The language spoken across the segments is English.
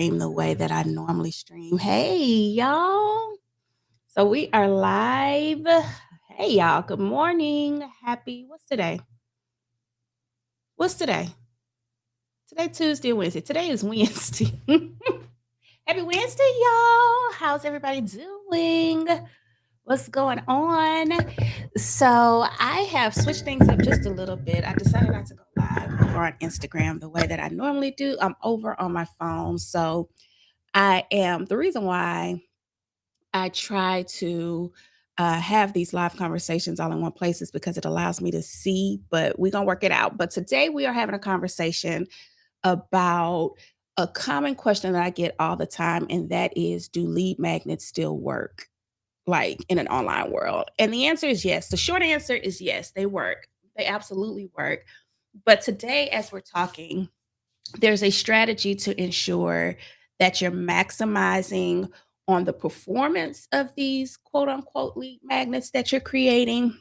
Stream the way that I normally stream. Hey, y'all. So we are live. Hey, y'all. Good morning. What's today? What's today? Today, Tuesday, Wednesday. Today is Wednesday. Happy Wednesday, y'all. How's everybody doing? What's going on? So I have switched things up just a little bit. I decided not to go live over on Instagram the way that I normally do. I'm over on my phone. So the reason why I try to have these live conversations all in one place is because it allows me to see, but we're going to work it out. But today we are having a conversation about a common question that I get all the time, and that is, do lead magnets still work like in an online world? And the answer is yes. The short answer is yes, they work. They absolutely work. But today, as we're talking, there's a strategy to ensure that you're maximizing on the performance of these quote unquote lead magnets that you're creating.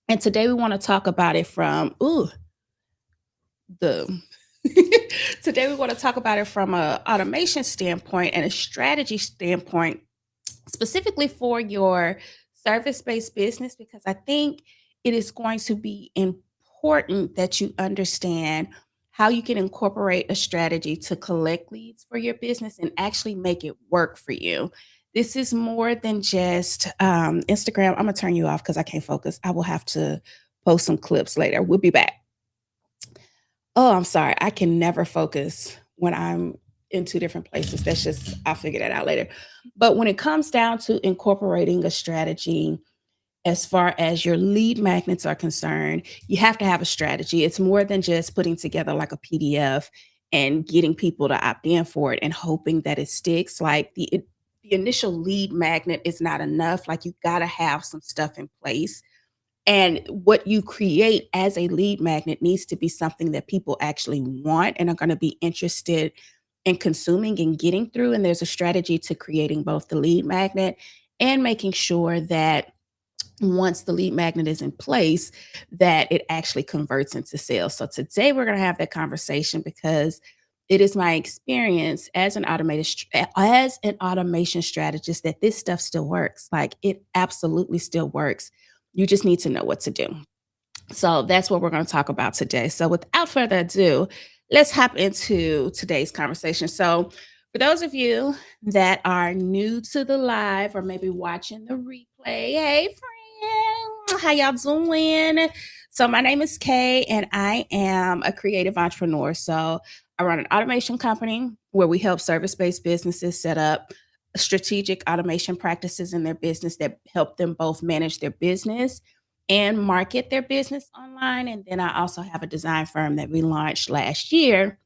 And today we want to talk about it from the today we want to talk about it from a automation standpoint and a strategy standpoint, specifically for your service-based business, because I think it is going to be important that you understand how you can incorporate a strategy to collect leads for your business and actually make it work for you. This is more than just Instagram. I'm gonna turn you off because I can't focus. I will have to post some clips later. We'll be back. Oh, I'm sorry. I can never focus when I'm in two different places. That's just, I'll figure that out later. But when it comes down to incorporating a strategy as far as your lead magnets are concerned, you have to have a strategy. It's more than just putting together like a PDF and getting people to opt in for it and hoping that it sticks. Like the initial lead magnet is not enough. Like you got to have some stuff in place, and what you create as a lead magnet needs to be something that people actually want and are going to be interested in consuming and getting through. And there's a strategy to creating both the lead magnet and making sure that once the lead magnet is in place, that it actually converts into sales. So today we're going to have that conversation because it is my experience as as an automation strategist that this stuff still works. Like it absolutely still works. You just need to know what to do. So that's what we're going to talk about today. So without further ado, let's hop into today's conversation. So for those of you that are new to the live or maybe watching the replay, hey friend, how y'all doing? So my name is Kay and I am a creative entrepreneur. So I run an automation company where we help service-based businesses set up strategic automation practices in their business that help them both manage their business and market their business online. And then I also have a design firm that we launched last year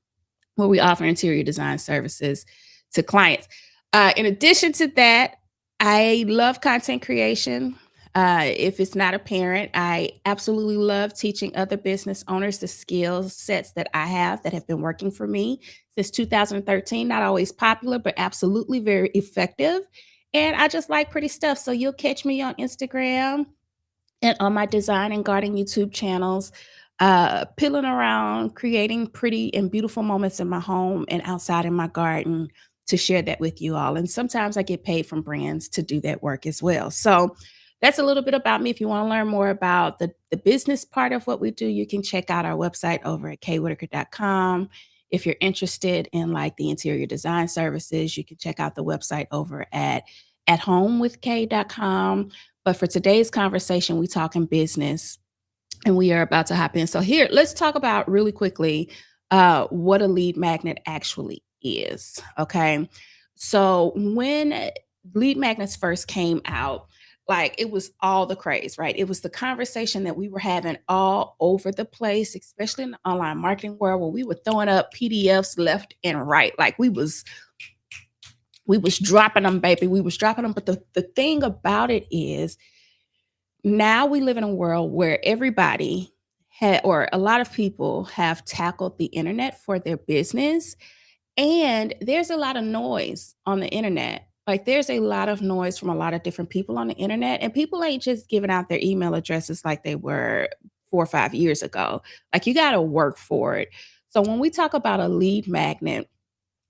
where we offer interior design services to clients. In addition to that, I love content creation. If it's not apparent, I absolutely love teaching other business owners the skill sets that I have that have been working for me since 2013. Not always popular, but absolutely very effective. And I just like pretty stuff. So you'll catch me on Instagram and on my design and garden YouTube channels, pilling around, creating pretty and beautiful moments in my home and outside in my garden to share that with you all. And sometimes I get paid from brands to do that work as well. So that's a little bit about me. If you want to learn more about the business part of what we do, you can check out our website over at kwhitaker.com. If you're interested in like the interior design services, you can check out the website over at homewithk.com. But for today's conversation, we talking business and we are about to hop in. So here, let's talk about really quickly what a lead magnet actually is. Okay. So when lead magnets first came out, like it was all the craze, right? It was the conversation that we were having all over the place, especially in the online marketing world, where we were throwing up PDFs left and right. Like we was dropping them, baby. We was dropping them. But the thing about it is now we live in a world where everybody or a lot of people have tackled the internet for their business, and there's a lot of noise on the internet. Like there's a lot of noise from a lot of different people on the internet, and people ain't just giving out their email addresses like they were 4 or 5 years ago. Like you got to work for it. So when we talk about a lead magnet,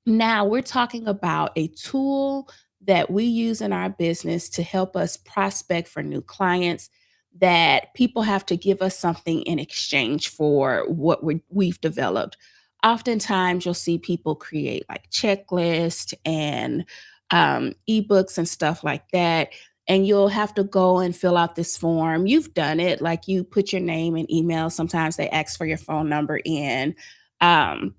now we're talking about a tool that we use in our business to help us prospect for new clients, that people have to give us something in exchange for what we've developed. Oftentimes, you'll see people create like checklists and ebooks and stuff like that. And you'll have to go and fill out this form. You've done it, like you put your name and email. Sometimes they ask for your phone number in. Um,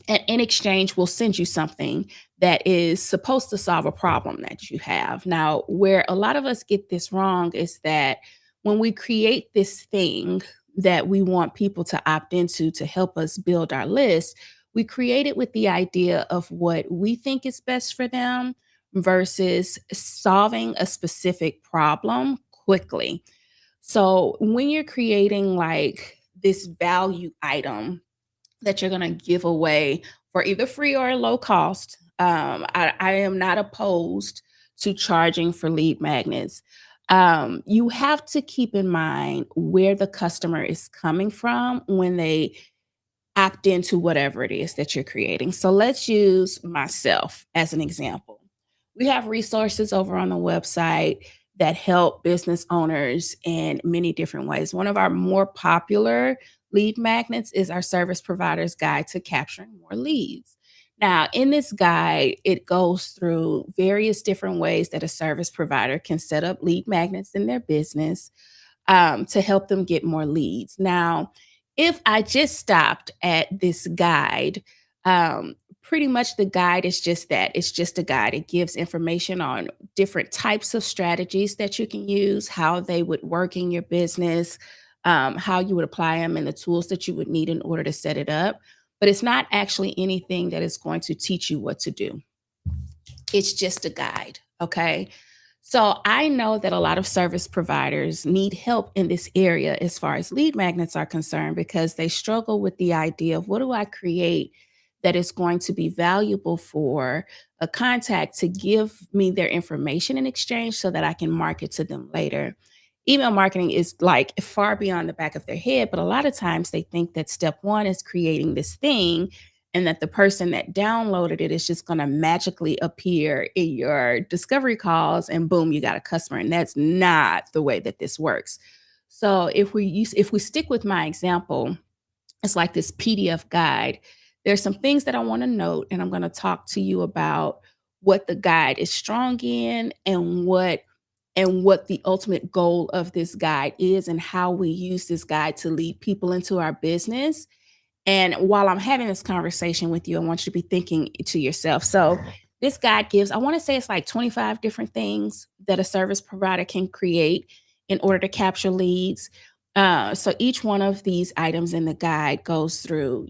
and in exchange, we'll send you something that is supposed to solve a problem that you have. Now, where a lot of us get this wrong is that when we create this thing that we want people to opt into to help us build our list, we create it with the idea of what we think is best for them versus solving a specific problem quickly. So when you're creating like this value item that you're going to give away for either free or low cost. I am not opposed to charging for lead magnets. You have to keep in mind where the customer is coming from when they opt into whatever it is that you're creating. So let's use myself as an example. We have resources over on the website that help business owners in many different ways. One of our more popular lead magnets is our service provider's guide to capturing more leads. Now, in this guide, it goes through various different ways that a service provider can set up lead magnets in their business to help them get more leads. Now, if I just stopped at this guide, pretty much the guide is just that. It's just a guide. It gives information on different types of strategies that you can use, how they would work in your business, how you would apply them, and the tools that you would need in order to set it up. But it's not actually anything that is going to teach you what to do. It's just a guide. Okay. So I know that a lot of service providers need help in this area as far as lead magnets are concerned because they struggle with the idea of what do I create that is going to be valuable for a contact to give me their information in exchange so that I can market to them later. Email marketing is like far beyond the back of their head, but a lot of times they think that step one is creating this thing and that the person that downloaded it is just going to magically appear in your discovery calls and boom, you got a customer. And that's not the way that this works. So if we stick with my example, it's like this PDF guide. There's some things that I want to note, and I'm going to talk to you about what the guide is strong in and what the ultimate goal of this guide is and how we use this guide to lead people into our business. And while I'm having this conversation with you, I want you to be thinking to yourself. So, this guide gives, I want to say it's like 25 different things that a service provider can create in order to capture leads. So, each one of these items in the guide goes through,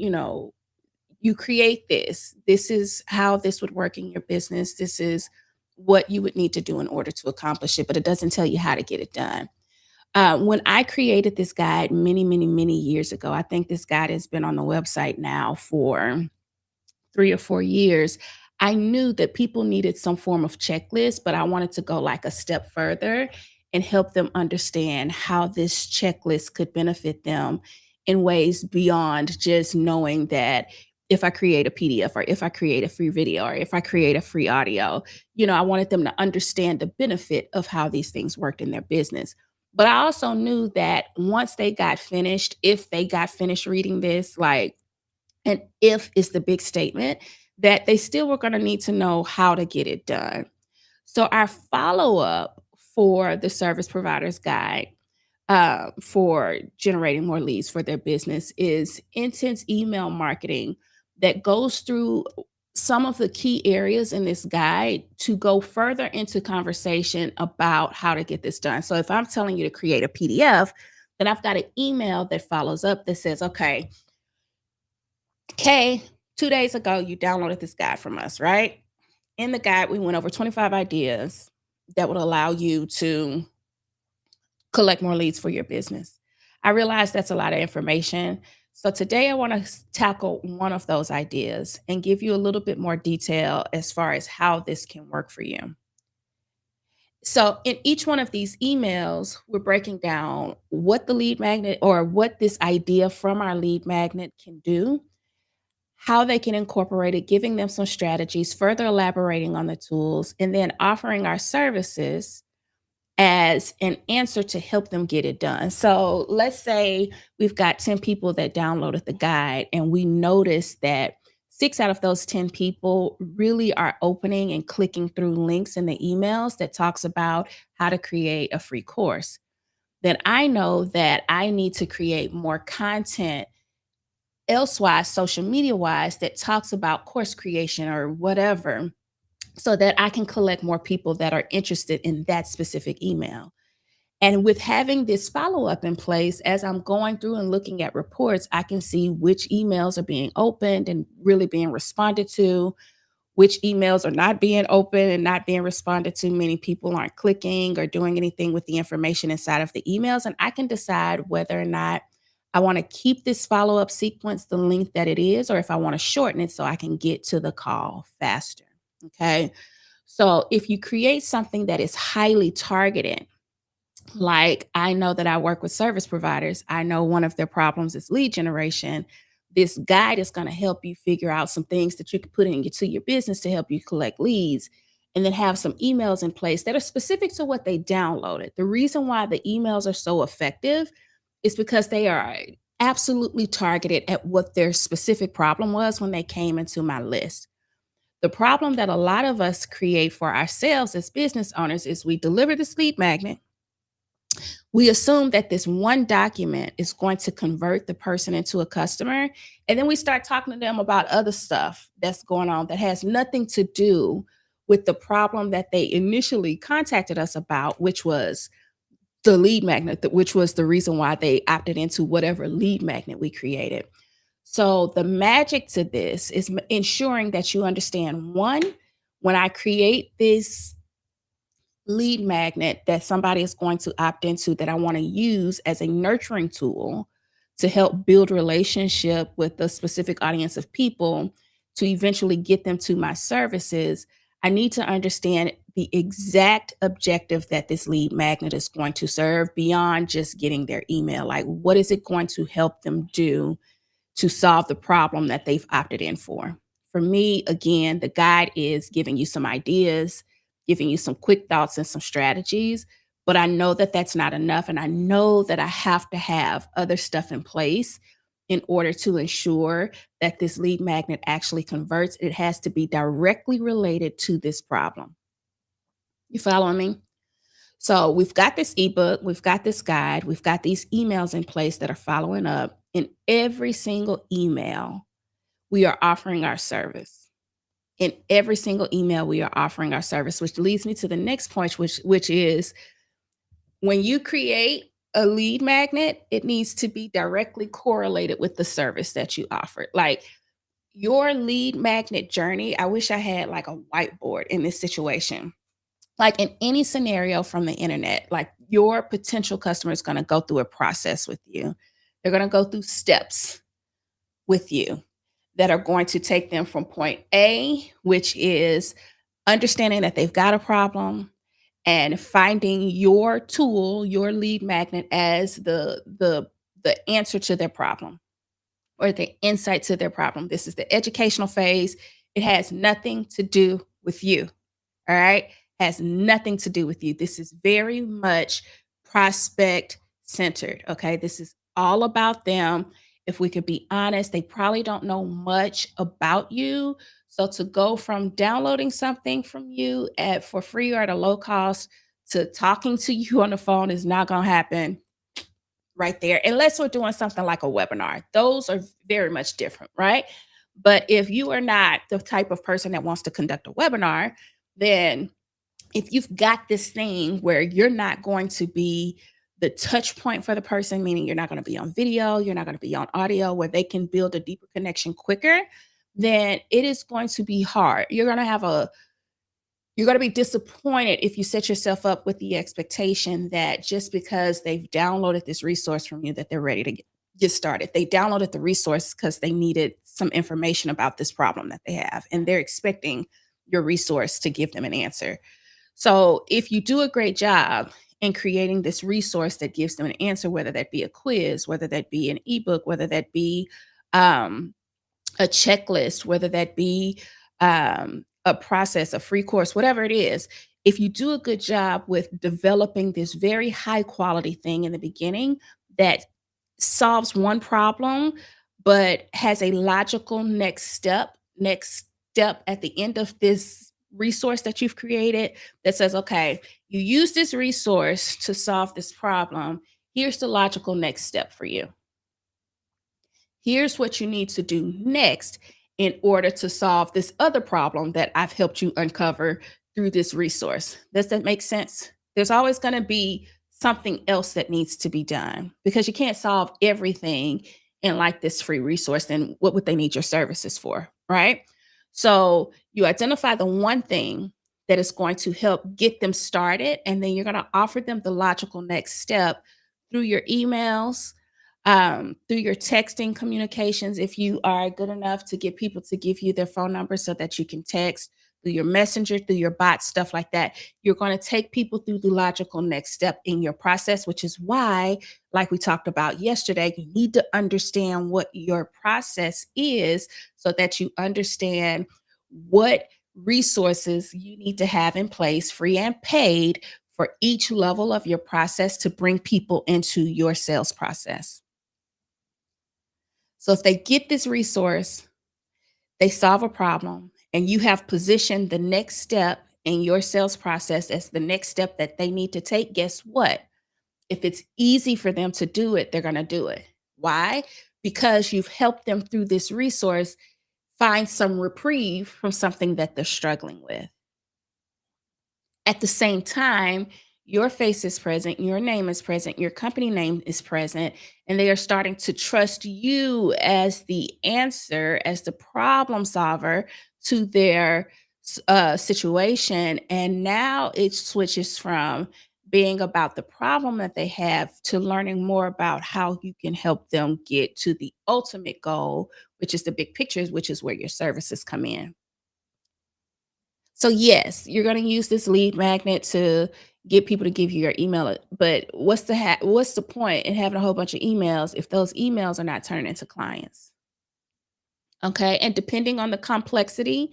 you create this. This is how this would work in your business. This is what you would need to do in order to accomplish it, but it doesn't tell you how to get it done. When I created this guide many, many, many years ago, I think this guide has been on the website now for 3 or 4 years. I knew that people needed some form of checklist, but I wanted to go like a step further and help them understand how this checklist could benefit them in ways beyond just knowing that if I create a PDF or if I create a free video or if I create a free audio, I wanted them to understand the benefit of how these things worked in their business. But I also knew that once they got finished, if they got finished reading this, like, and if is the big statement, that they still were going to need to know how to get it done. So, our follow up for the service provider's guide for generating more leads for their business is intense email marketing that goes through some of the key areas in this guide to go further into conversation about how to get this done. So, if I'm telling you to create a PDF, then I've got an email that follows up that says, okay, Kay, 2 days ago, you downloaded this guide from us, right? In the guide, we went over 25 ideas that would allow you to collect more leads for your business. I realize that's a lot of information. So today I want to tackle one of those ideas and give you a little bit more detail as far as how this can work for you. So in each one of these emails, we're breaking down what the lead magnet or what this idea from our lead magnet can do, how they can incorporate it, giving them some strategies, further elaborating on the tools, and then offering our services as an answer to help them get it done. So let's say we've got 10 people that downloaded the guide, and we notice that 6 out of those 10 people really are opening and clicking through links in the emails that talks about how to create a free course. Then I know that I need to create more content elsewise, social media wise, that talks about course creation or whatever, so that I can collect more people that are interested in that specific email. And with having this follow up in place, as I'm going through and looking at reports, I can see which emails are being opened and really being responded to, which emails are not being opened and not being responded to. Many people aren't clicking or doing anything with the information inside of the emails. And I can decide whether or not I want to keep this follow up sequence the length that it is, or if I want to shorten it so I can get to the call faster. Okay. So if you create something that is highly targeted, like, I know that I work with service providers. I know one of their problems is lead generation. This guide is going to help you figure out some things that you can put into your business to help you collect leads, and then have some emails in place that are specific to what they downloaded. The reason why the emails are so effective is because they are absolutely targeted at what their specific problem was when they came into my list. The problem that a lot of us create for ourselves as business owners is we deliver this lead magnet, we assume that this one document is going to convert the person into a customer. And then we start talking to them about other stuff that's going on that has nothing to do with the problem that they initially contacted us about, which was the lead magnet, which was the reason why they opted into whatever lead magnet we created. So the magic to this is ensuring that you understand, one, when I create this lead magnet that somebody is going to opt into, that I want to use as a nurturing tool to help build relationship with a specific audience of people to eventually get them to my services, I need to understand the exact objective that this lead magnet is going to serve beyond just getting their email. Like, what is it going to help them do to solve the problem that they've opted in for? For me, again, the guide is giving you some ideas, giving you some quick thoughts and some strategies, but I know that that's not enough. And I know that I have to have other stuff in place in order to ensure that this lead magnet actually converts. It has to be directly related to this problem. You following me? So we've got this ebook, we've got this guide, we've got these emails in place that are following up. In every single email, we are offering our service. In every single email, we are offering our service, which leads me to the next point, which is, when you create a lead magnet, it needs to be directly correlated with the service that you offer. Like, your lead magnet journey, I wish I had like a whiteboard in this situation. Like, in any scenario from the internet, like, your potential customer is going to go through a process with you. They're going to go through steps with you. that are going to take them from point A, which is understanding that they've got a problem, and finding your tool, your lead magnet as the answer to their problem or the insight to their problem. This is the educational phase. It has nothing to do with you. All right? Has nothing to do with you. This is very much prospect centered. Okay? This is all about them. If we could be honest, they probably don't know much about you. So to go from downloading something from you at for free or at a low cost to talking to you on the phone is not going to happen right there, unless we're doing something like a webinar. Those are very much different, right? But if you are not the type of person that wants to conduct a webinar, then if you've got this thing where you're not going to be the touch point for the person, meaning you're not going to be on video, you're not going to be on audio, where they can build a deeper connection quicker, then it is going to be hard. You're going to be disappointed if you set yourself up with the expectation that just because they've downloaded this resource from you that they're ready to get started. They downloaded the resource because they needed some information about this problem that they have, and they're expecting your resource to give them an answer. So if you do a great job in creating this resource that gives them an answer, whether that be a quiz, whether that be an ebook, whether that be um, a checklist, whether that be a process, a free course, whatever it is, if you do a good job with developing this very high quality thing in the beginning that solves one problem, but has a logical next step at the end of this resource that you've created that says, okay, you use this resource to solve this problem. Here's the logical next step for you. Here's what you need to do next in order to solve this other problem that I've helped you uncover through this resource. Does that make sense? There's always going to be something else that needs to be done because you can't solve everything in like this free resource. Then what would they need your services for? Right. So you identify the one thing that is going to help get them started, and then you're going to offer them the logical next step through your emails, through your texting communications, if you are good enough to get people to give you their phone number so that you can text through your messenger, through your bot, stuff like that. You're going to take people through the logical next step in your process, which is why, like we talked about yesterday, you need to understand what your process is so that you understand what resources you need to have in place, free and paid, for each level of your process to bring people into your sales process. So if they get this resource, they solve a problem, and you have positioned the next step in your sales process as the next step that they need to take, guess what? If it's easy for them to do it, they're going to do it. Why? Because you've helped them through this resource find some reprieve from something that they're struggling with. At the same time, your face is present, your name is present, your company name is present, and they are starting to trust you as the answer, as the problem solver to their situation. And now it switches from being about the problem that they have to learning more about how you can help them get to the ultimate goal, which is the big pictures, which is where your services come in. So yes, you're gonna use this lead magnet to get people to give you your email, but what's the point in having a whole bunch of emails if those emails are not turning into clients? Okay, and depending on the complexity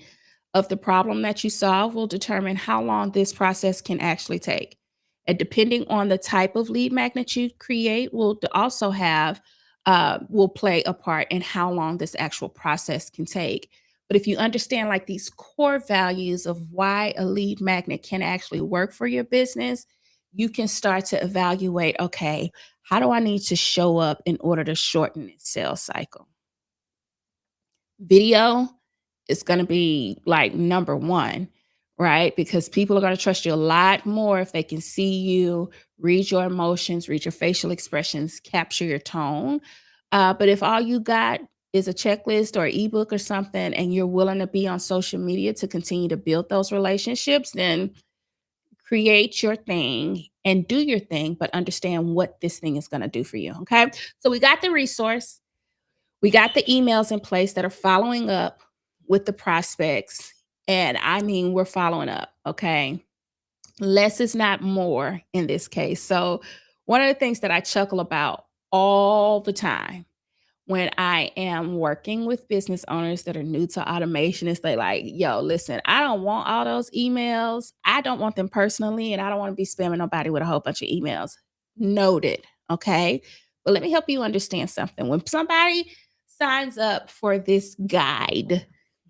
of the problem that you solve will determine how long this process can actually take. And depending on the type of lead magnet you create also have will play a part in how long this actual process can take. But if you understand like these core values of why a lead magnet can actually work for your business, you can start to evaluate, okay, how do I need to show up in order to shorten its sales cycle? Video is gonna be, like, number 1, right? Because people are gonna trust you a lot more if they can see you, read your emotions, read your facial expressions, capture your tone. But if all you got is a checklist or ebook or something, and you're willing to be on social media to continue to build those relationships, then create your thing and do your thing, but understand what this thing is gonna do for you, okay? So we got the resource. We got the emails in place that are following up with the prospects. And I mean, we're following up. Okay. Less is not more in this case. So, one of the things that I chuckle about all the time when I am working with business owners that are new to automation is they like, yo, listen, I don't want all those emails. I don't want them personally, and I don't want to be spamming nobody with a whole bunch of emails. Noted. Okay. But let me help you understand something. When somebody signs up for this guide,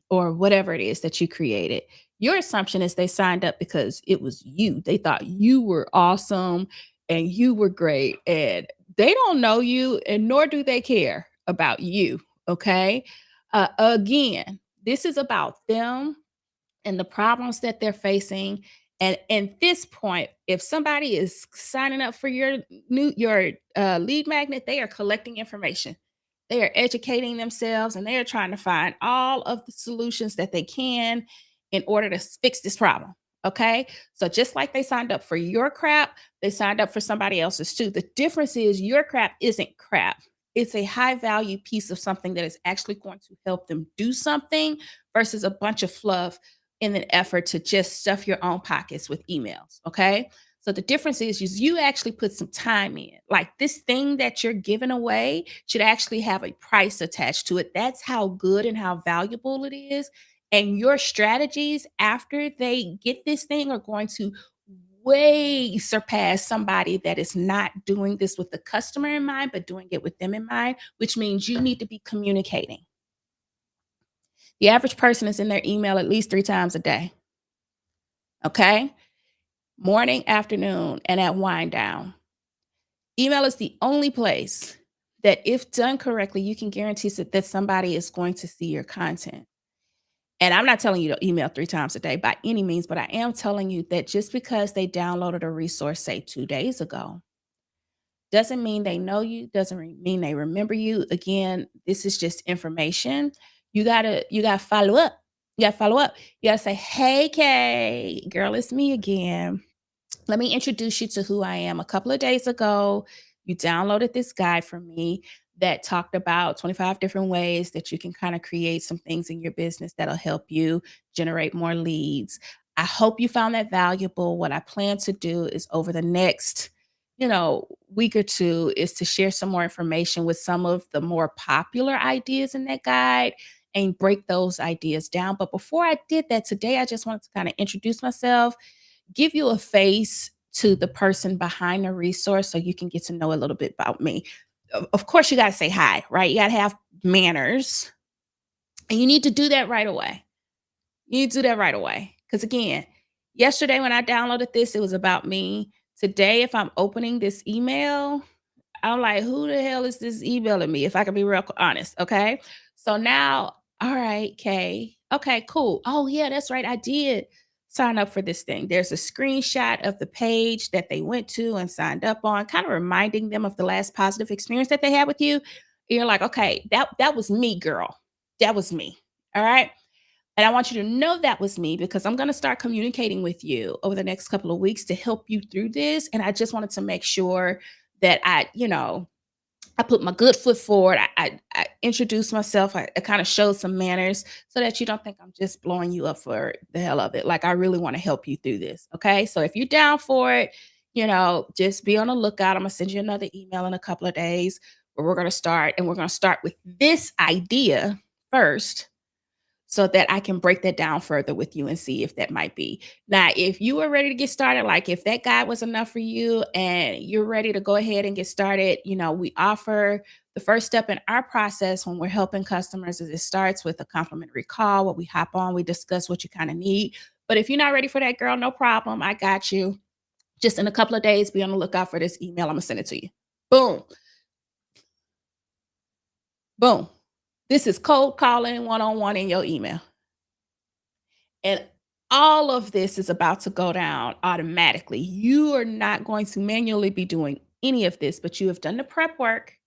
or whatever it is that you created. Your assumption is they signed up because it was you. They thought you were awesome and you were great. And they don't know you, and nor do they care about you. Okay. Again, this is about them and the problems that they're facing. And at this point, if somebody is signing up for your lead magnet, they are collecting information. They are educating themselves and they are trying to find all of the solutions that they can in order to fix this problem. Okay. So just like they signed up for your crap, they signed up for somebody else's too. The difference is your crap isn't crap. It's a high value piece of something that is actually going to help them do something versus a bunch of fluff in an effort to just stuff your own pockets with emails. Okay. So the difference is you actually put some time in. Like this thing that you're giving away should actually have a price attached to it. That's how good and how valuable it is. And your strategies after they get this thing are going to way surpass somebody that is not doing this with the customer in mind, but doing it with them in mind, which means you need to be communicating. The average person is in their email at least 3 times a day. Okay. Morning, afternoon, and at wind down. Email is the only place that, if done correctly, you can guarantee that somebody is going to see your content. And I'm not telling you to email 3 times a day by any means, but I am telling you that just because they downloaded a resource, say 2 days ago, doesn't mean they know you, doesn't mean they remember you. Again, this is just information. You gotta follow up. You gotta follow up. You gotta say, hey Kay, girl, it's me again. Let me introduce you to who I am. A couple of days ago, you downloaded this guide from me that talked about 25 different ways that you can kind of create some things in your business that'll help you generate more leads. I hope you found that valuable. What I plan to do is over the next, week or two is to share some more information with some of the more popular ideas in that guide and break those ideas down. But before I did that today, I just wanted to kind of introduce myself, give you a face to the person behind the resource so you can get to know a little bit about me. Of course, you got to say hi, right? You got to have manners, and you need to do that right away. You need to do that right away. Because again, yesterday when I downloaded this, it was about me. Today, if I'm opening this email, I'm like, who the hell is this emailing me? If I can be real honest. Okay. So now, all right, Kay. Okay, cool. Oh, yeah, that's right. I did sign up for this thing. There's a screenshot of the page that they went to and signed up on, kind of reminding them of the last positive experience that they had with you. And you're like, okay, that was me, girl. That was me. All right. And I want you to know that was me because I'm going to start communicating with you over the next couple of weeks to help you through this. And I just wanted to make sure that I put my good foot forward. I introduced myself. I kind of showed some manners so that you don't think I'm just blowing you up for the hell of it. Like I really want to help you through this. Okay. So if you're down for it, just be on the lookout. I'm going to send you another email in a couple of days where we're going to start. And we're going to start with this idea first so that I can break that down further with you and see if that might be. Now, if you are ready to get started, like if that guide was enough for you and you're ready to go ahead and get started, we offer the first step in our process when we're helping customers is it starts with a complimentary call where we hop on, we discuss what you kind of need. But if you're not ready for that, girl, no problem. I got you. Just in a couple of days, be on the lookout for this email. I'm gonna send it to you. Boom, boom. This is cold calling one-on-one in your email. And all of this is about to go down automatically. You are not going to manually be doing any of this, but you have done the prep work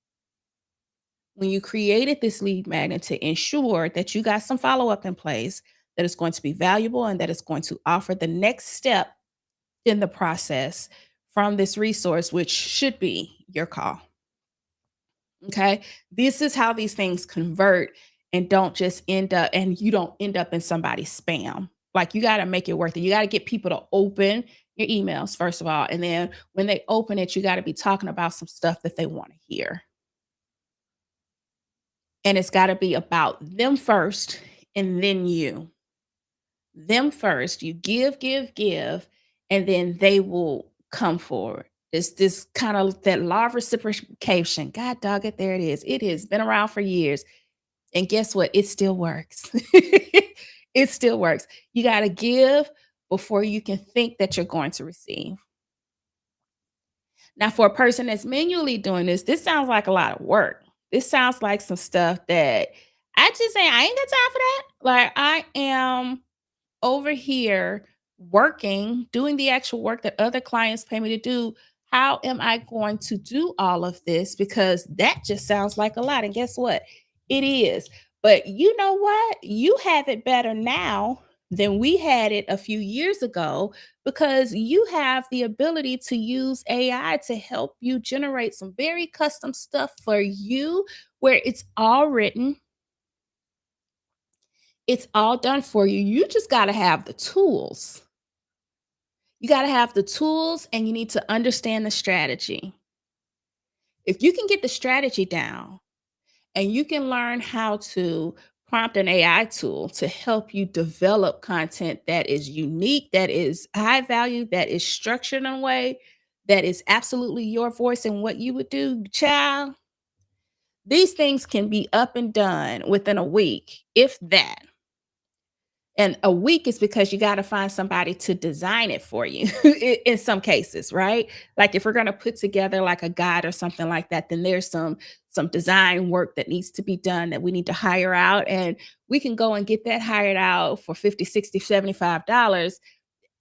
when you created this lead magnet to ensure that you got some follow up in place that is going to be valuable and that is going to offer the next step in the process from this resource, which should be your call. Okay. This is how these things convert and don't just end up, and you don't end up in somebody's spam. Like you got to make it worth it. You got to get people to open your emails, first of all. And then when they open it, you got to be talking about some stuff that they want to hear. And it's got to be about them first and then you. Them first. You give, give, give, and then they will come forward. It's this kind of that law of reciprocation. God dog it, there it is. It has been around for years. And guess what? It still works. It still works. You got to give before you can think that you're going to receive. Now, for a person that's manually doing this sounds like a lot of work. This sounds like some stuff that I just say I ain't got time for that. Like I am over here working, doing the actual work that other clients pay me to do. How am I going to do all of this? Because that just sounds like a lot. And guess what? It is. But you know what? You have it better now than we had it a few years ago because you have the ability to use AI to help you generate some very custom stuff for you where it's all written, it's all done for you. You just got to have the tools. You got to have the tools and you need to understand the strategy. If you can get the strategy down and you can learn how to prompt an AI tool to help you develop content that is unique, that is high value, that is structured in a way that is absolutely your voice and what you would do, child, these things can be up and done within a week, if that. And a week is because you gotta find somebody to design it for you in some cases, right? Like, if we're gonna put together, like, a guide or something like that, then there's some design work that needs to be done that we need to hire out, and we can go and get that hired out for 50, 60, $75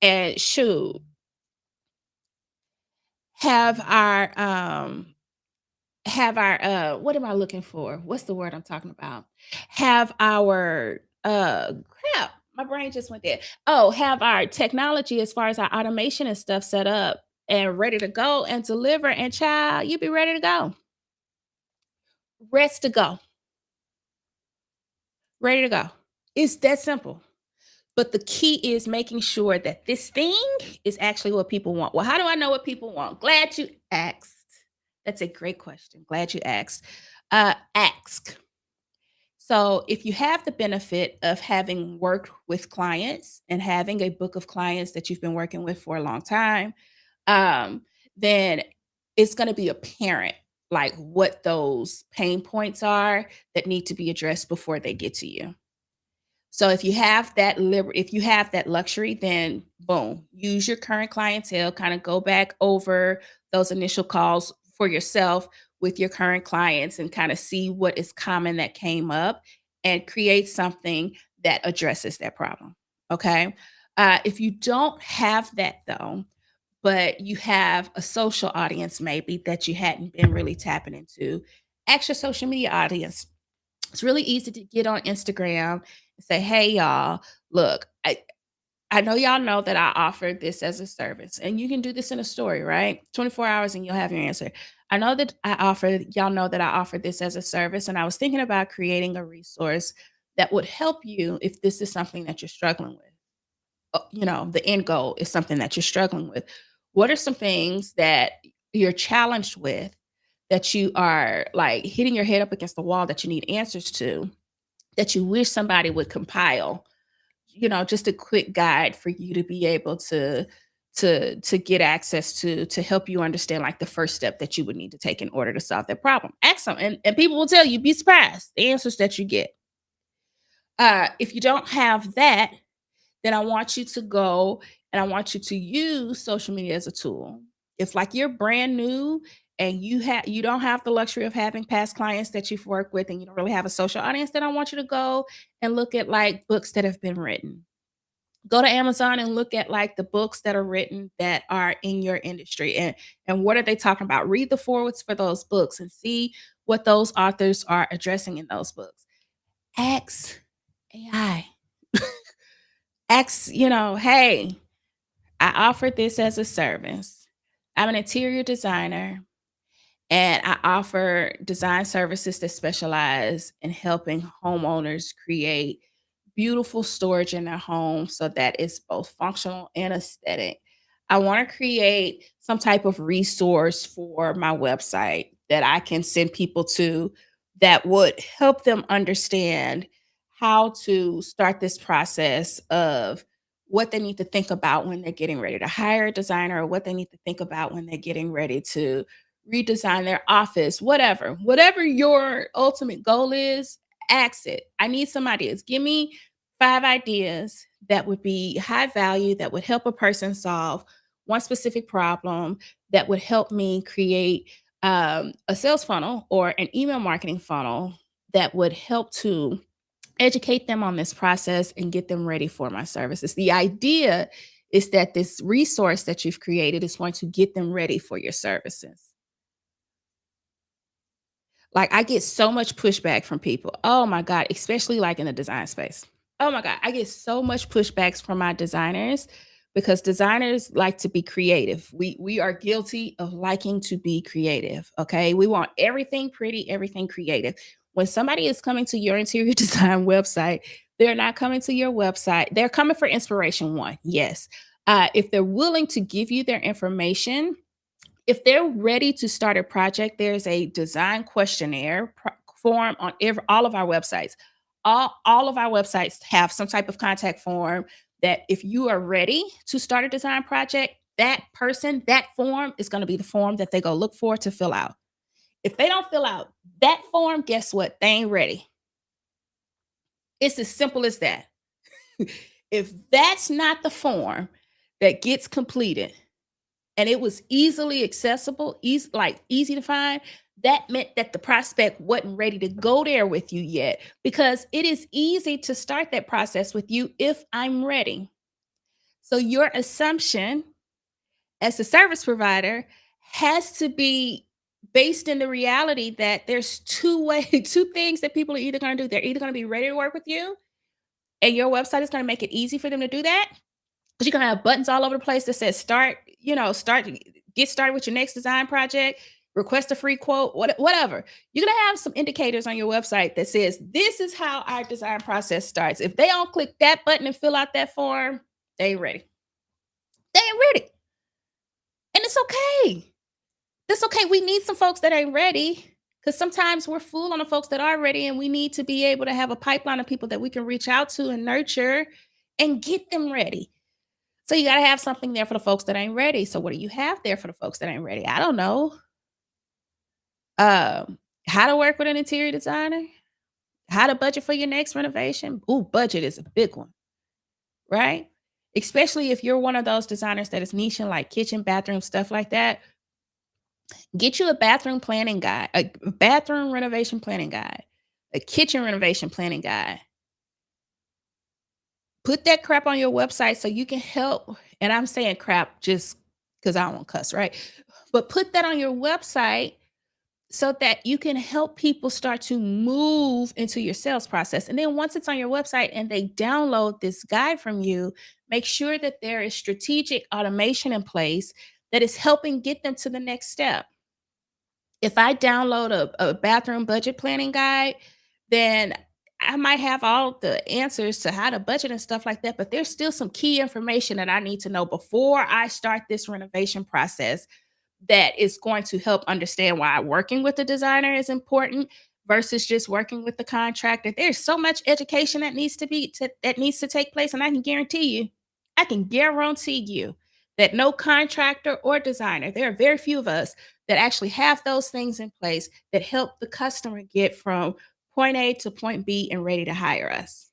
and shoot, have our, what am I looking for? What's the word I'm talking about? Have our crap, my brain just went there. Oh, have our technology as far as our automation and stuff set up and ready to go and deliver, and child, you be ready to go. Rest to go. Ready to go. It's that simple. But the key is making sure that this thing is actually what people want. Well, how do I know what people want? Glad you asked. That's a great question. Glad you asked. Ask. So, if you have the benefit of having worked with clients and having a book of clients that you've been working with for a long time, um, then it's going to be apparent like what those pain points are that need to be addressed before they get to you. So if you have that if you have that luxury, then boom, use your current clientele, kind of go back over those initial calls for yourself with your current clients and kind of see what is common that came up and create something that addresses that problem. Okay. If you don't have that though, but you have a social audience maybe that you hadn't been really tapping into, ask your social media audience. It's really easy to get on Instagram and say, "Hey, y'all, look, I know y'all know that I offer this as a service, and you can do this in a story, right? 24 hours and you'll have your answer. I know that y'all know that I offer this as a service, and I was thinking about creating a resource that would help you if this is something that you're struggling with. The end goal is something that you're struggling with. What are some things that you're challenged with that you are like hitting your head up against the wall that you need answers to, that you wish somebody would compile, just a quick guide for you to be able to get access to help you understand like the first step that you would need to take in order to solve that problem. Ask them, and people will tell you, be surprised the answers that you get. If you don't have that, then I want you to go and I want you to use social media as a tool. If like you're brand new and you don't have the luxury of having past clients that you've worked with and you don't really have a social audience, then I want you to go and look at like books that have been written. Go to Amazon and look at like the books that are written that are in your industry, and what are they talking about? Read the forwards for those books and see what those authors are addressing in those books. Ask AI. Ask, hey, I offer this as a service. I'm an interior designer And I offer design services that specialize in helping homeowners create beautiful storage in their home so that it's both functional and aesthetic. I want to create some type of resource for my website that I can send people to that would help them understand how to start this process of what they need to think about when they're getting ready to hire a designer, or what they need to think about when they're getting ready to redesign their office, whatever your ultimate goal is, ask it. I need some ideas. Give me 5 ideas that would be high value, that would help a person solve one specific problem, that would help me create a sales funnel or an email marketing funnel that would help to educate them on this process and get them ready for my services. The idea is that this resource that you've created is going to get them ready for your services. Like, I get so much pushback from people. Oh my God, especially like in the design space. Oh my God, I get so much pushbacks from my designers because designers like to be creative. We are guilty of liking to be creative, okay? We want everything pretty, everything creative. When somebody is coming to your interior design website, they're not coming to your website. They're coming for inspiration, one, yes. If they're willing to give you their information, if they're ready to start a project, there's a design questionnaire form on all of our websites. All of our websites have some type of contact form that if you are ready to start a design project, that person, that form is going to be the form that they go look for to fill out. If they don't fill out that form, guess what? They ain't ready. It's as simple as that. If that's not the form that gets completed, and it was easily accessible, easy to find, that meant that the prospect wasn't ready to go there with you yet, because it is easy to start that process with you if I'm ready. So your assumption as a service provider has to be based in the reality that there's two things that people are either going to do. They're either going to be ready to work with you, and your website is going to make it easy for them to do that, because you're gonna have buttons all over the place that says get started with your next design project, request a free quote, whatever. You're gonna have some indicators on your website that says this is how our design process starts. If they don't click that button and fill out that form, they ain't ready. They ain't ready. And it's okay. That's okay. We need some folks that ain't ready, because sometimes we're full on the folks that are ready, and we need to be able to have a pipeline of people that we can reach out to and nurture and get them ready. So you gotta have something there for the folks that ain't ready. So what do you have there for the folks that ain't ready? I don't know. How to work with an interior designer, how to budget for your next renovation. Ooh, budget is a big one, right? Especially if you're one of those designers that is niching like kitchen, bathroom, stuff like that. Get you a bathroom planning guide, a bathroom renovation planning guide, a kitchen renovation planning guide. Put that crap on your website so you can help. And I'm saying crap just because I don't want to cuss, right? But put that on your website so that you can help people start to move into your sales process. And then once it's on your website and they download this guide from you, make sure that there is strategic automation in place that is helping get them to the next step. If I download a bathroom budget planning guide, then I might have all the answers to how to budget and stuff like that, but there's still some key information that I need to know before I start this renovation process that is going to help understand why working with the designer is important versus just working with the contractor. There's so much education that needs to take place, and I can guarantee you that no contractor or designer, there are very few of us that actually have those things in place that help the customer get from point A to point B and ready to hire us,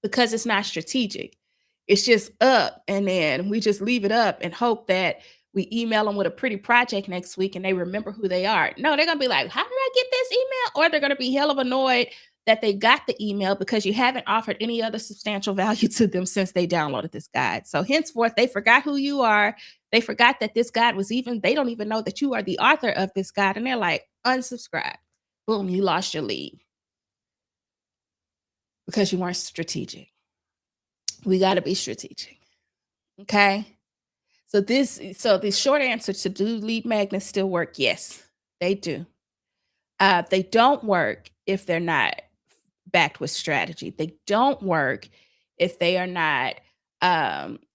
because it's not strategic. It's just up, and then we just leave it up and hope that we email them with a pretty project next week and they remember who they are. No, they're gonna be like, how did I get this email? Or they're gonna be hell of annoyed that they got the email because you haven't offered any other substantial value to them since they downloaded this guide. So henceforth, they forgot who you are. They forgot that this guide they don't even know that you are the author of this guide. And they're like, unsubscribe. Boom, you lost your lead because you weren't strategic. We got to be strategic. Okay. So the short answer to, do lead magnets still work? Yes. They do. They don't work if they're not backed with strategy. They don't work if they are not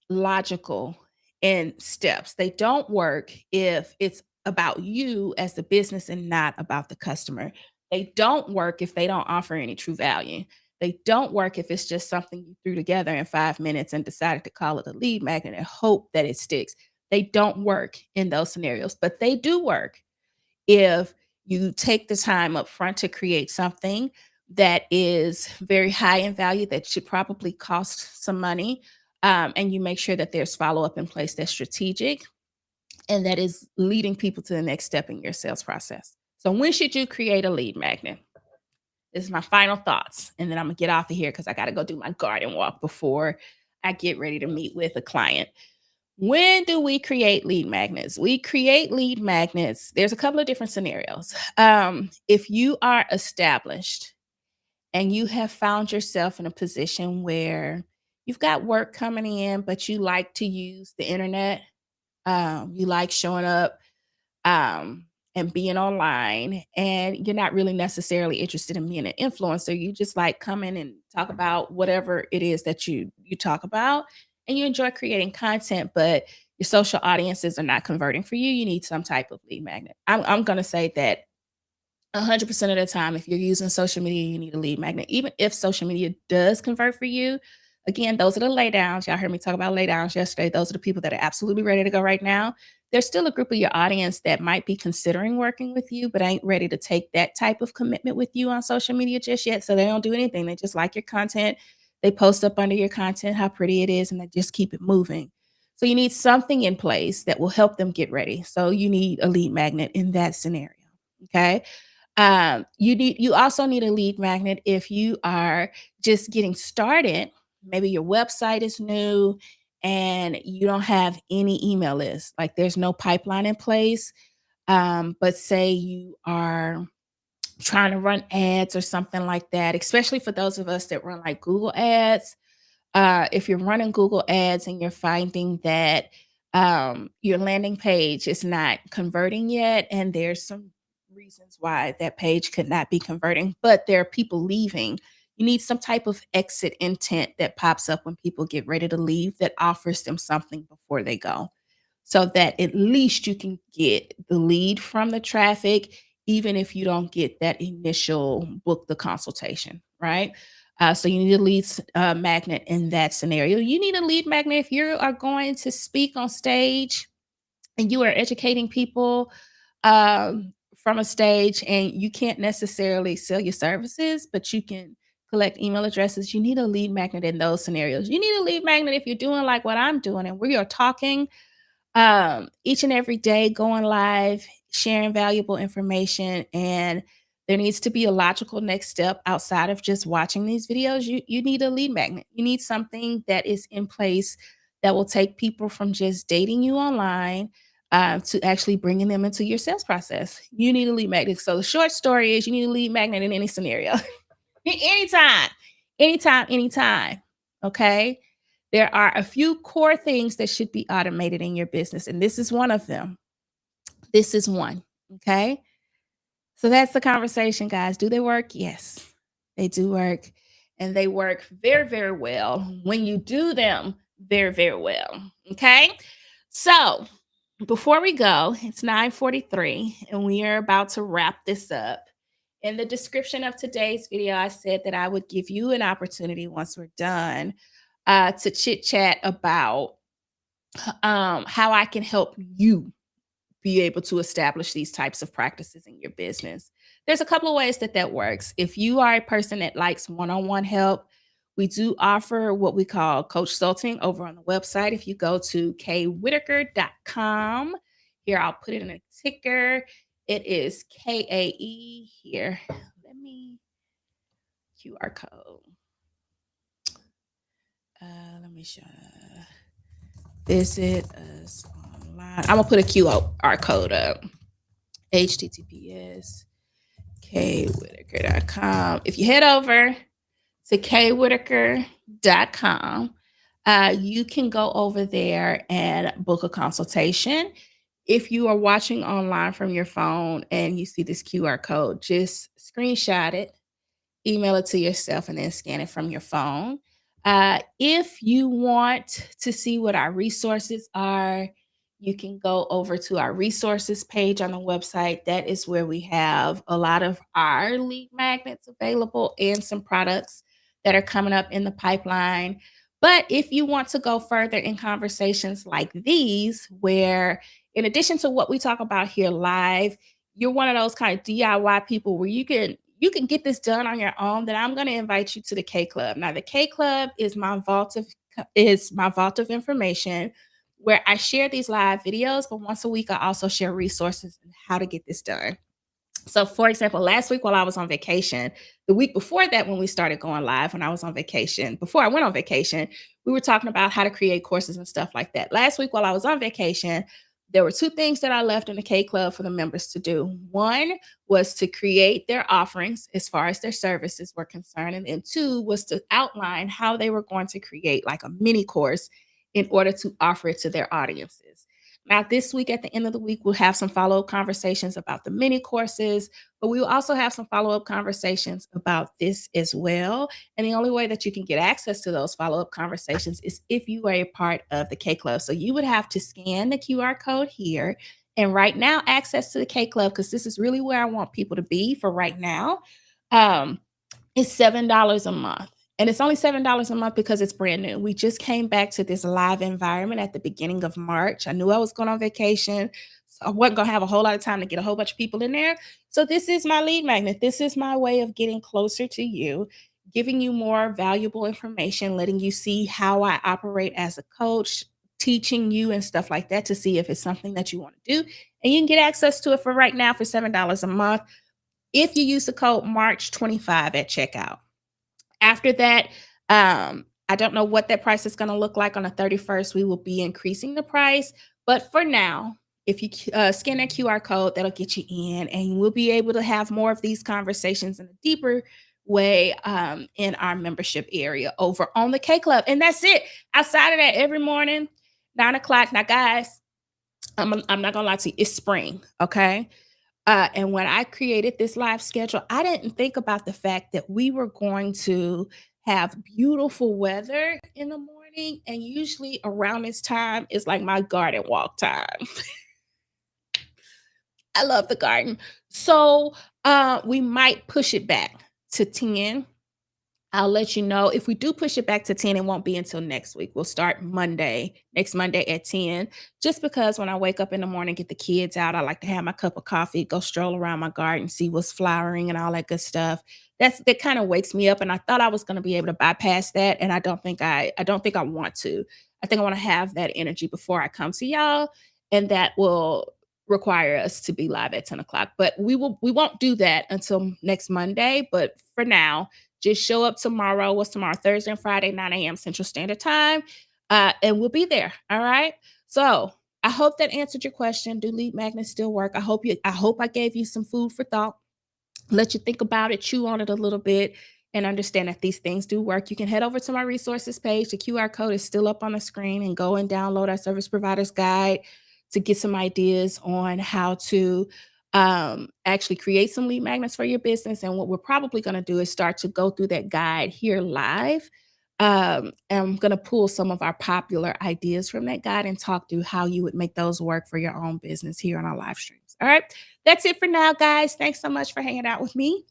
logical in steps. They don't work if it's about you as the business and not about the customer. They don't work if they don't offer any true value. They don't work if it's just something you threw together in 5 minutes and decided to call it a lead magnet and hope that it sticks. They don't work in those scenarios, but they do work if you take the time up front to create something that is very high in value that should probably cost some money, and you make sure that there's follow-up in place that's strategic and that is leading people to the next step in your sales process. So when should you create a lead magnet? This is my final thoughts, and then I'm gonna get off of here because I got to go do my garden walk before I get ready to meet with a client. When do we create lead magnets? We create lead magnets. There's a couple of different scenarios. If you are established and you have found yourself in a position where you've got work coming in, but you like to use the internet, you like showing up and being online, and you're not really necessarily interested in being an influencer. You just like come in and talk about whatever it is that you talk about, and you enjoy creating content, but your social audiences are not converting for you. You need some type of lead magnet. I'm going to say that 100% of the time, if you're using social media, you need a lead magnet. Even if social media does convert for you, again, those are the laydowns. Y'all heard me talk about laydowns yesterday. Those are the people that are absolutely ready to go right now. There's still a group of your audience that might be considering working with you, but ain't ready to take that type of commitment with you on social media just yet. So they don't do anything. They just like your content. They post up under your content how pretty it is, and they just keep it moving. So you need something in place that will help them get ready. So you need a lead magnet in that scenario. Okay. You also need a lead magnet if you are just getting started. Maybe your website is new and you don't have any email list, like there's no pipeline in place. But say you are trying to run ads or something like that, especially for those of us that run like Google ads. If you're running Google ads and you're finding that your landing page is not converting yet, and there's some reasons why that page could not be converting, but there are people leaving, you need some type of exit intent that pops up when people get ready to leave that offers them something before they go, so that at least you can get the lead from the traffic, even if you don't get that initial book the consultation, right? So you need a lead magnet in that scenario. You need a lead magnet if you are going to speak on stage and you are educating people from a stage, and you can't necessarily sell your services, but you can collect email addresses. You need a lead magnet in those scenarios. You need a lead magnet if you're doing like what I'm doing and we are talking each and every day, going live, sharing valuable information, and there needs to be a logical next step outside of just watching these videos. You need a lead magnet. You need something that is in place that will take people from just dating you online to actually bringing them into your sales process. You need a lead magnet. So the short story is you need a lead magnet in any scenario. Anytime, anytime, anytime. Okay. There are a few core things that should be automated in your business, and this is one of them. This is one. Okay. So that's the conversation, guys. Do they work? Yes, they do work. And they work very, very well when you do them very, very well. Okay. So before we go, it's 9:43 and we are about to wrap this up. In the description of today's video, I said that I would give you an opportunity once we're done to chit chat about how I can help you be able to establish these types of practices in your business. There's a couple of ways that that works. If you are a person that likes one-on-one help, we do offer what we call coach consulting over on the website. If you go to kaewhitaker.com, here I'll put it in a ticker. It is KAE here. Let me QR code. Let me show. Visit us online. I'm gonna put a QR code up. HTTPS kaewhitaker.com. If you head over to kaewhitaker.com, you can go over there and book a consultation. If you are watching online from your phone and you see this QR code, just screenshot it, email it to yourself, and then scan it from your phone. If you want to see what our resources are, you can go over to our resources page on the website. That is where we have a lot of our lead magnets available and some products that are coming up in the pipeline. But if you want to go further in conversations like these, where in addition to what we talk about here live, you're one of those kind of DIY people where you can get this done on your own, then I'm going to invite you to the Kae Club. Now, the Kae Club is my vault of information where I share these live videos, but once a week I also share resources on how to get this done. So, for example, last week while I was on vacation, the week before that, when we started going live, when I was on vacation, before I went on vacation, we were talking about how to create courses and stuff like that. Last week while I was on vacation, there were two things that I left in the K Club for the members to do. One was to create their offerings as far as their services were concerned. And then two was to outline how they were going to create like a mini course in order to offer it to their audiences. Now, this week, at the end of the week, we'll have some follow up conversations about the mini courses, but we will also have some follow up conversations about this as well. And the only way that you can get access to those follow up conversations is if you are a part of the K Club. So you would have to scan the QR code here. And right now, access to the K Club, because this is really where I want people to be for right now. Um, it's $7 a month. And it's only $7 a month because it's brand new. We just came back to this live environment at the beginning of March. I knew I was going on vacation. So I wasn't going to have a whole lot of time to get a whole bunch of people in there. So this is my lead magnet. This is my way of getting closer to you, giving you more valuable information, letting you see how I operate as a coach, teaching you and stuff like that to see if it's something that you want to do. And you can get access to it for right now for $7 a month if you use the code March 25 at checkout. After that, I don't know what that price is going to look like on the 31st. We will be increasing the price. But for now, if you scan that QR code, that'll get you in, and we'll be able to have more of these conversations in a deeper way in our membership area over on the K Club. And that's it. Outside of that, every morning, 9 o'clock. Now, guys, I'm not going to lie to you, it's spring. Okay. And when I created this live schedule, I didn't think about the fact that we were going to have beautiful weather in the morning. And usually around this time is like my garden walk time. I love the garden. So we might push it back to 10. I'll let you know. If we do push it back to 10, it won't be until next week. We'll start next Monday at 10. Just because when I wake up in the morning, get the kids out, I like to have my cup of coffee, go stroll around my garden, see what's flowering and all that good stuff. That kind of wakes me up. And I thought I was going to be able to bypass that. And I don't think I want to. I think I want to have that energy before I come to y'all. And that will require us to be live at 10 o'clock. But we won't do that until next Monday. But for now, just show up tomorrow. What's tomorrow? Thursday and Friday, 9 a.m. Central Standard Time. And we'll be there. All right. So I hope that answered your question. Do lead magnets still work? I hope I gave you some food for thought. Let you think about it, chew on it a little bit, and understand that these things do work. You can head over to my resources page. The QR code is still up on the screen, and go and download our service provider's guide to get some ideas on how to actually create some lead magnets for your business. And what we're probably going to do is start to go through that guide here live. And I'm going to pull some of our popular ideas from that guide and talk through how you would make those work for your own business here on our live streams. All right. That's it for now, guys. Thanks so much for hanging out with me.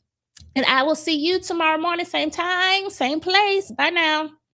And I will see you tomorrow morning, same time, same place. Bye now.